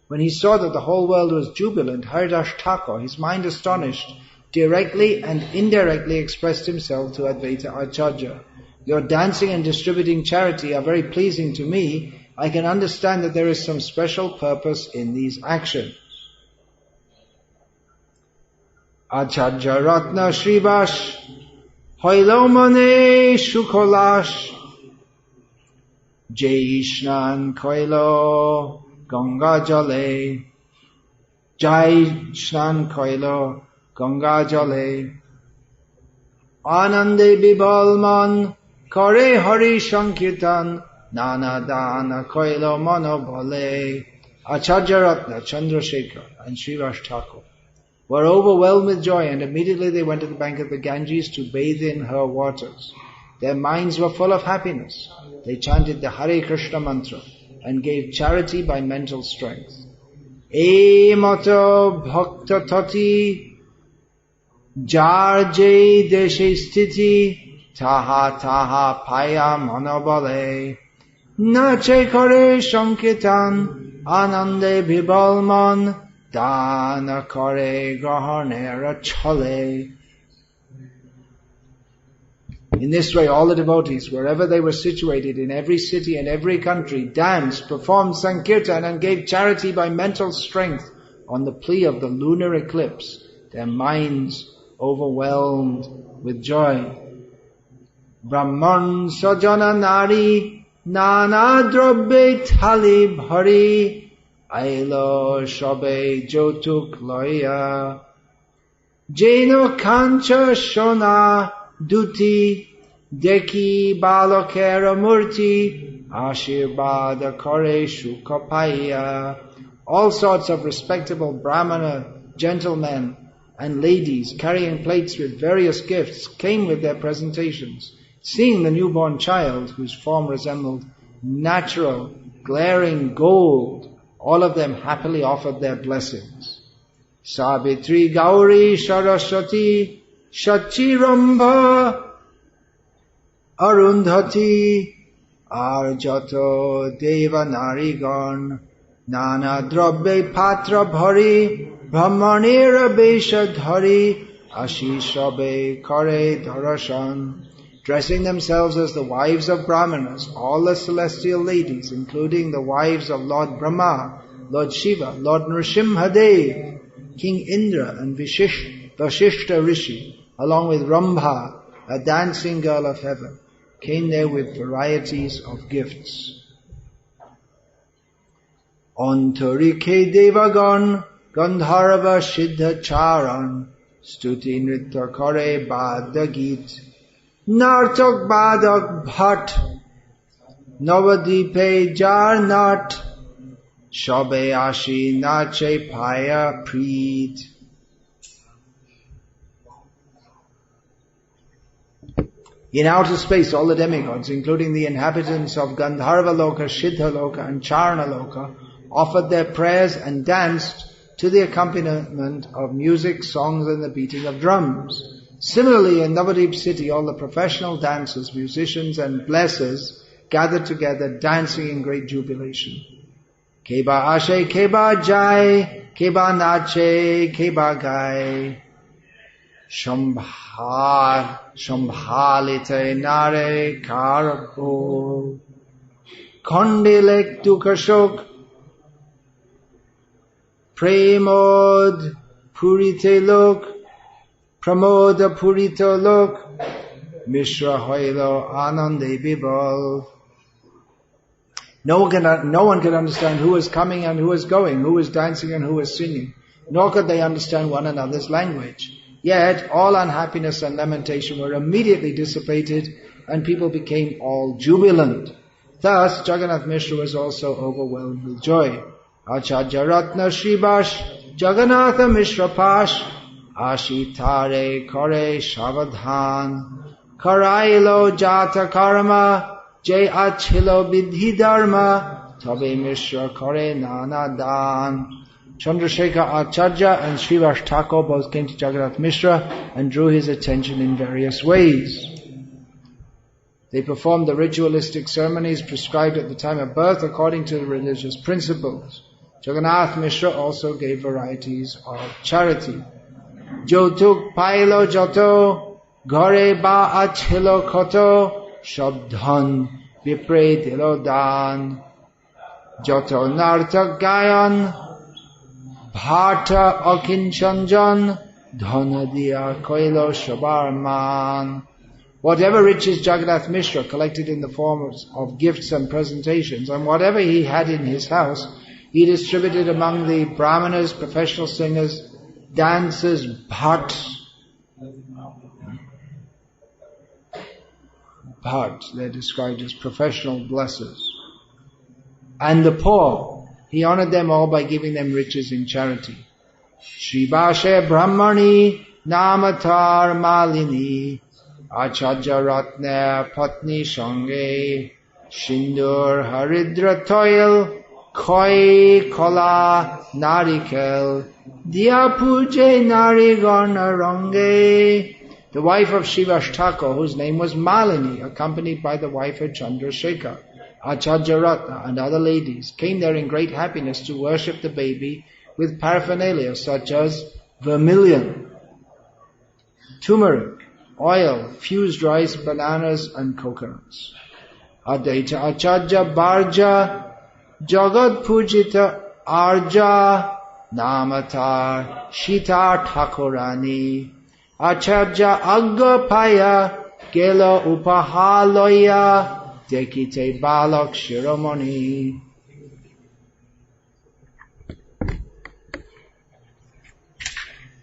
When he saw that the whole world was jubilant, Haridas Thakur, his mind astonished, directly and indirectly expressed himself to Advaita Acharya. Your dancing and distributing charity are very pleasing to me. I can understand that there is some special purpose in these actions. Acharya Ratna Srivash Hoilomane Shukolash Jaishnan Koilo Ganga Jale Jai Shnan Koilo Ganga Jale Anande Bibalman Kare Hari Sankirtan Nana Dana Koilo Mano Bole. Acharya Ratna, Chandrasekhar and Srivas Thakur were overwhelmed with joy, and immediately they went to the bank of the Ganges to bathe in her waters. Their minds were full of happiness. They chanted the Hare Krishna mantra and gave charity by mental strength. E mato bhakta tati jar jai deshe sthiti taha taha paya manabale nache kare sankirtan anande bibalman dana kare grahanera chale. In this way, all the devotees, wherever they were situated, in every city and every country, danced, performed Sankirtan and gave charity by mental strength on the plea of the lunar eclipse, their minds overwhelmed with joy. Brahman sajana nari nana drabbe thali bhari ailo shabe jotuk loya jeno kancha shona duti deki balokera murti ashirbada kare shukapaya. All sorts of respectable Brahmana gentlemen and ladies carrying plates with various gifts came with their presentations. Seeing the newborn child, whose form resembled natural, glaring gold, all of them happily offered their blessings. Savitri Gauri Saraswati Shachirambha Arundhati Arjato Deva Narigan Nana Drabbe Patra Bhari Brahmanera Besha Dhari Ashishabe Kare Dharashan. Dressing themselves as the wives of Brahmanas, all the celestial ladies, including the wives of Lord Brahma, Lord Shiva, Lord Nrsimhadev, King Indra and Vashishta Rishi, along with Rambha, a dancing girl of heaven, came there with varieties of gifts. Antarike Devagan, Gandharva Siddha Charan, Stuti Nritta Kare Badagit, Nartak Badak Bhat, Navadipe Jarnat, Shabe Ashi Nache Paya Preet. In outer space, all the demigods, including the inhabitants of Gandharva Loka, Siddha Loka and Charna Loka, offered their prayers and danced to the accompaniment of music, songs and the beating of drums. Similarly, in Navadip city, all the professional dancers, musicians and blessers gathered together, dancing in great jubilation. Keba ashe, keba jai, keba nache, keba gai. Shambhalite nare karako. Kondilek dukashok. Premod purite lok. Pramoda purito lok. Mishra hoilo anande bibal. No one could understand who was coming and who was going, who was dancing and who was singing. Nor could they understand one another's language. Yet all unhappiness and lamentation were immediately dissipated and people became all jubilant. Thus, Jagannath Mishra was also overwhelmed with joy. Acharya Ratna Shribas Jagannatha Mishra Pash Ashitare Kore Shavadhan Karailo Jata Karma Jay Achilo Vidhi Dharma Tabe Mishra Kore Nana Dan. Chandrasekhar Acharya and Srivas Thakur both came to Jagannath Mishra and drew his attention in various ways. They performed the ritualistic ceremonies prescribed at the time of birth according to the religious principles. Jagannath Mishra also gave varieties of charity. Jotuk pailo joto, gore ba achilo koto, shabdhan vipre dilo dan. Joto nartak gayan, bharta akinchanjan, dhanadiya koilo shabarman. Whatever riches Jagannath Mishra collected in the form of gifts and presentations, and whatever he had in his house, he distributed among the brahmanas, professional singers, dancers, bharts. Bharts, they're described as professional blessers. And the poor, he honored them all by giving them riches in charity. Shribashe Brahmani Namatar Malini Acharya Ratna Patni Sange Shindur Haridra Toil Koi Kola Narikel Diya Puje Nari Garna Range. The wife of Srivas Thakur, whose name was Malini, accompanied by the wife of Chandrasekhar, Acharya Ratna and other ladies, came there in great happiness to worship the baby with paraphernalia such as vermilion, turmeric, oil, fused rice, bananas and coconuts. Advaita Acharya Bharja Jagat Pujita Arja Namatar Shita Thakurani Acharya Agapaya Gela Upahaloya Dekite Balak Shiromani.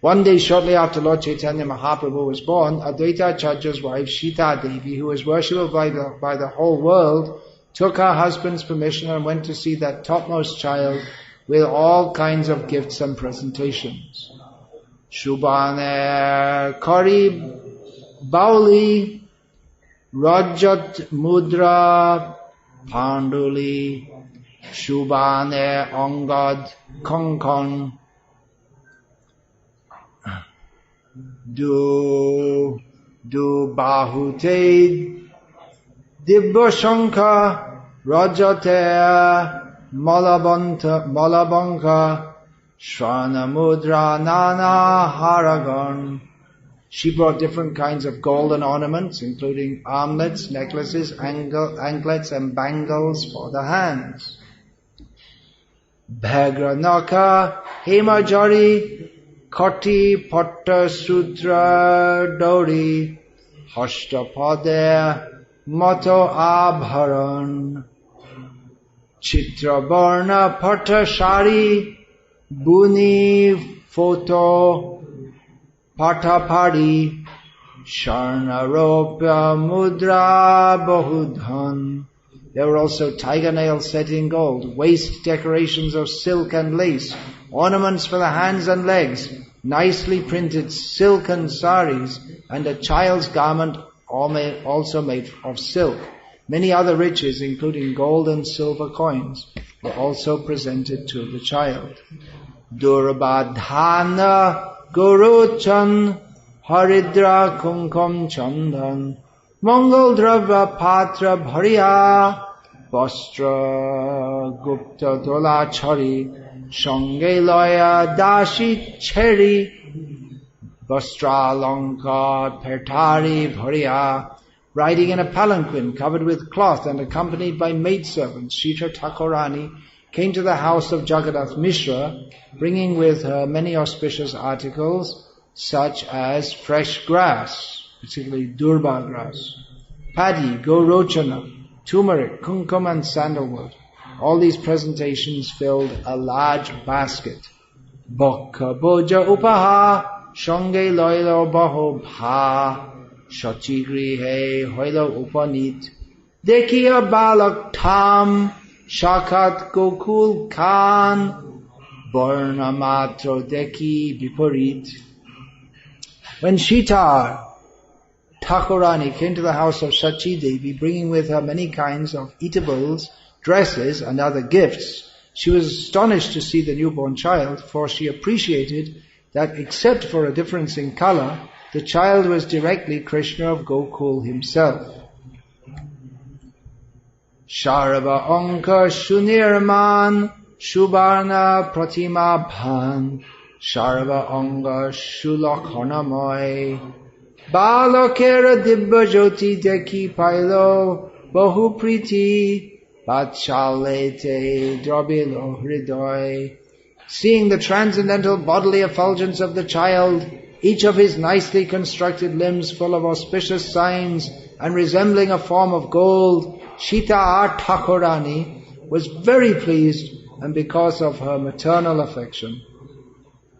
One day, shortly after Lord Caitanya Mahaprabhu was born, Advaita Acharya's wife Sita Devi, who was worshipped by the whole world, took her husband's permission and went to see that topmost child with all kinds of gifts and presentations. Shubhane Kari Bauli Rajat Mudra Panduli Shubhane Angad Konkon Du Bahute Dibbashanka Rajate Malabanka Shwana Mudra Nana Haragon. She brought different kinds of golden ornaments, including armlets, necklaces, anklets, and bangles for the hands. Bhagranaka Hemajari Koti Patta Sutra Dori Hashtapade Mato Abharan Chitrabarna Patta Shari Buni Photo Patapari Sharnaropya Mudra Bahudhan. There were also tiger nails set in gold, waist decorations of silk and lace, ornaments for the hands and legs, nicely printed silken saris, and a child's garment also made of silk. Many other riches, including gold and silver coins, were also presented to the child. Durbadhana Guruchan Haridra Kumkum Chandan Mangal Dravya Patra Bharya Vastra Gupta Dola Chari Shange Loya Dashi Cheri Vastra Lanka Pertari Bharya. Riding in a palanquin covered with cloth and accompanied by maidservants, Sita Thakurani came to the house of Jagannath Mishra, bringing with her many auspicious articles such as fresh grass, particularly durba grass, paddy, gorochana, turmeric, kumkum and sandalwood. All these presentations filled a large basket. Bokka boja upaha, shange loilo baho bha, shachigrihe hoilo upanit, Dekiya balak tham, shakat gokul khan, varna matro deki viparit. When Sita Thakurani came to the house of Sachi Devi, bringing with her many kinds of eatables, dresses, and other gifts, she was astonished to see the newborn child, for she appreciated that except for a difference in color, the child was directly Krishna of Gokul himself. Sharava Anka Shunirman Shubarna Pratima Bhan Sharva Anga Shulakhanamay Balakera Dibba Jyoti Deki Pailo Bahu Priti Vatchalete Drabilo Hridoy. Seeing the transcendental bodily effulgence of the child, each of his nicely constructed limbs full of auspicious signs and resembling a form of gold, Sita Thakurani was very pleased, and because of her maternal affection,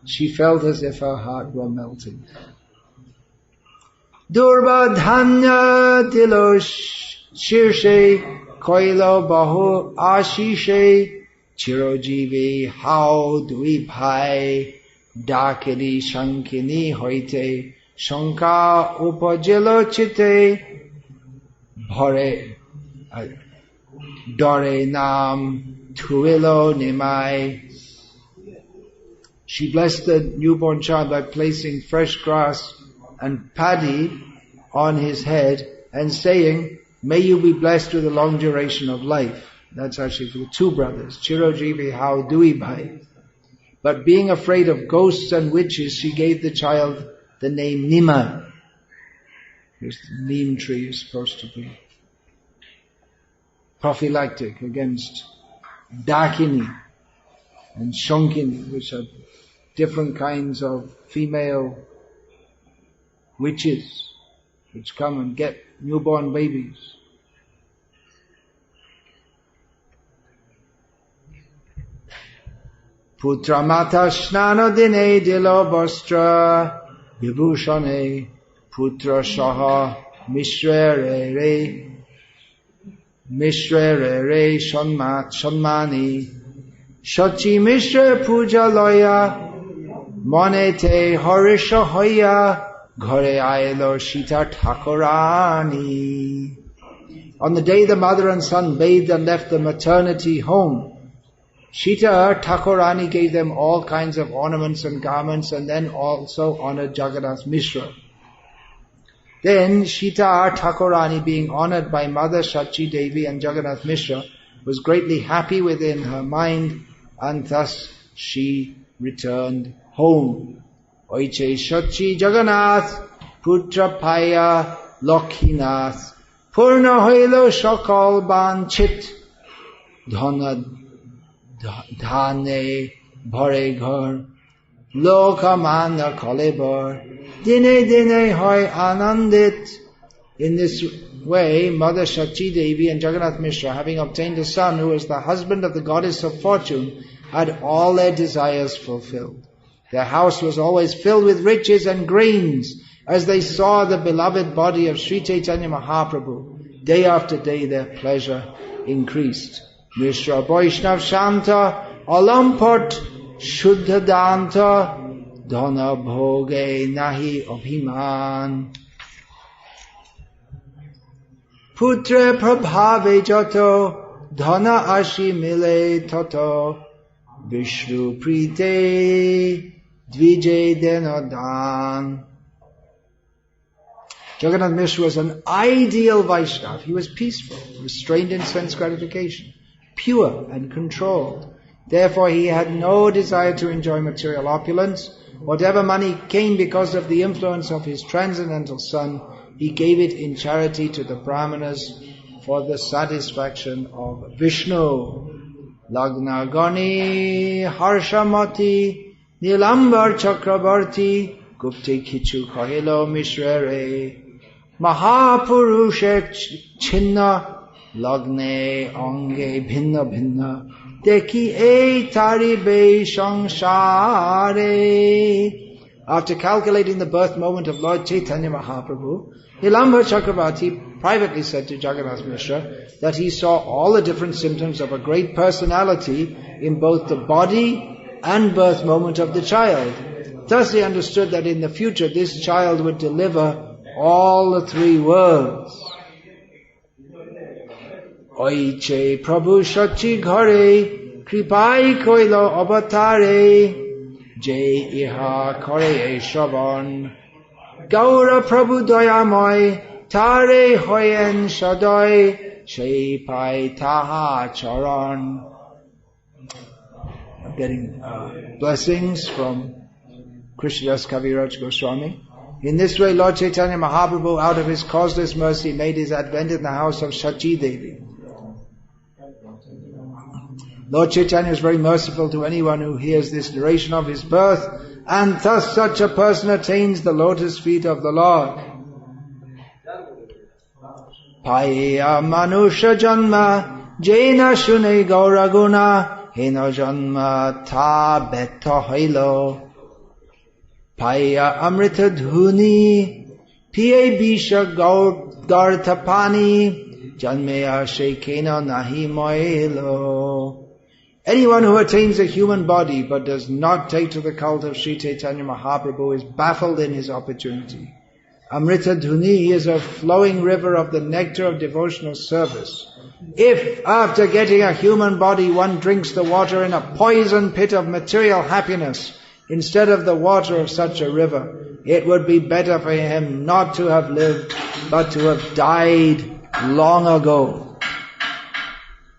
she felt as if her heart were melting. Durba Dhanya Dilo Shirshe Koilo Bahu Ashishe Chirojivi How Dui Bhai Dakini Shankini Hoite Shanka Upajilo Chite Bhore Dore Nam Tuilo Nimai. She blessed the newborn child by placing fresh grass and paddy on his head and saying, "May you be blessed with a long duration of life." That's actually for the two brothers, Chirojivi How Dui Bhai. But being afraid of ghosts and witches, she gave the child the name Nima. This neem tree is supposed to be prophylactic against Dakini and Shankini, which are different kinds of female witches which come and get newborn babies. Putra mata snana dine dilo vastra vibhushane putra shaha mishre re shanmani shachi mishre puja loya monete harisha hoya ghare aelo Sita Thakurani. On the day the mother and son bathed and left the maternity home, Sita Thakurani gave them all kinds of ornaments and garments, and then also honored Jagannath Mishra. Then Sita Thakurani, being honored by Mother Sachi Devi and Jagannath Mishra, was greatly happy within her mind, and thus she returned home. Oiche Sachi Jagannath Putra Paya Lokhinath Purna Hoilo Shakal Banchit Dhana Dhane Bhare Ghar Lokamana Kalebar Dine Dine Hoy Anandit. In this way, Mother Sachi Devi and Jagannath Mishra, having obtained a son who was the husband of the goddess of fortune, had all their desires fulfilled. Their house was always filled with riches and grains. As they saw the beloved body of Sri Caitanya Mahaprabhu, day after day their pleasure increased. Mishra Vaishnav Shanta Alampart Shuddha Danta Dhana Bhoge Nahi Abhiman Putre Prabhave Jato Dhana Ashi Mile Tato Vishnu Prite Dvije Denodan. Jagannath Mishra was an ideal Vaishnava. He was peaceful, restrained in sense gratification, pure and controlled. Therefore he had no desire to enjoy material opulence. Whatever money came because of the influence of his transcendental son, he gave it in charity to the Brahmanas for the satisfaction of Vishnu. Lagna Gani Harshamati Nilambar Chakrabarti Gupte Kichu Kahilo Mishre Mahapurushe Chinna Lagne Ange Bhinna Bhinna Deki E Taribe Shangshare. After calculating the birth moment of Lord Caitanya Mahaprabhu, Nilambar Chakrabarti privately said to Jagannath Mishra that he saw all the different symptoms of a great personality in both the body and birth moment of the child. Thus he understood that in the future this child would deliver all the three worlds. Oiche Prabhu Shachi Ghare Kripai Koilo Avatare Jai Iha Kore Shavan Gaura Prabhu Dayamoy Tare Hoyen Shadoy Shai Pai Taha Charan. I'm getting blessings from Krishnas Kaviraj Goswami. In this way, Lord Chaitanya Mahaprabhu, out of his causeless mercy, made his advent in the house of Shachi Devi. Lord Chaitanya is very merciful to anyone who hears this narration of his birth, and thus such a person attains the lotus feet of the Lord. Paya Manusha Janma Jaina Shune Gauraguna Hena Janma Ta Betta Hailo Paya Amrita Dhuni Piye Bisha Gartapani Janmeya Shekena Nahi Moelo. Anyone who attains a human body but does not take to the cult of Sri Chaitanya Mahaprabhu is baffled in his opportunity. Amrita Dhuni is a flowing river of the nectar of devotional service. If after getting a human body one drinks the water in a poison pit of material happiness instead of the water of such a river, it would be better for him not to have lived but to have died long ago.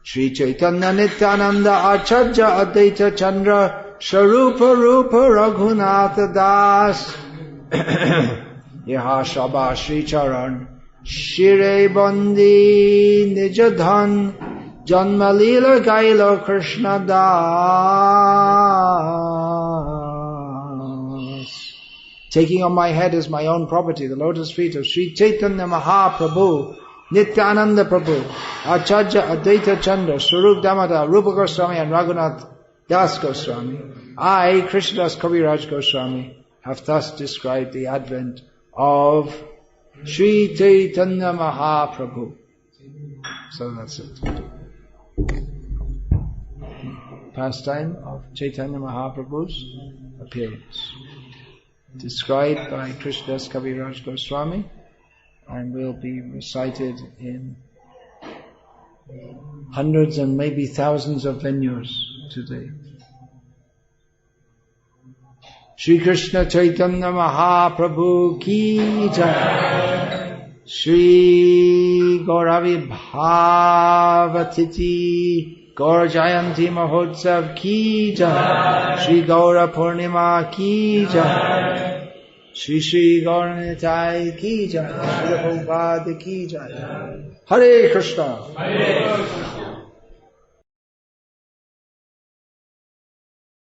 Sri Chaitanya Nityananda Acharya Advaita Chandra Sharupa Rupa Raghunatha Das Yaha Shaba Shri Charan Shire Bandi Nijadhan Janma lila Gailo Krishna Das. Taking on my head as my own property the lotus feet of Sri Chaitanya Mahaprabhu, Nityananda Prabhu, Acharya Advaita Chandra, Swarup Damodar, Rupa Goswami and Raghunath Das Goswami, I, Krishnas Kaviraj Goswami, have thus described the advent of Sri Chaitanya Mahaprabhu. So that's it. Pastime of Chaitanya Mahaprabhu's appearance. Described by Krishnas Kaviraj Goswami, and will be recited in hundreds and maybe thousands of venues today. Shri Krishna Chaitanya Mahaprabhu ki jai. Shri Gauravi Bhavatiti Gaur Jayanti Mahotsav ki jai. Shri Gaura Purnima ki jai. Shri Shri Gauranitai ki jai, Prabhupada ki jai. Hare Krishna.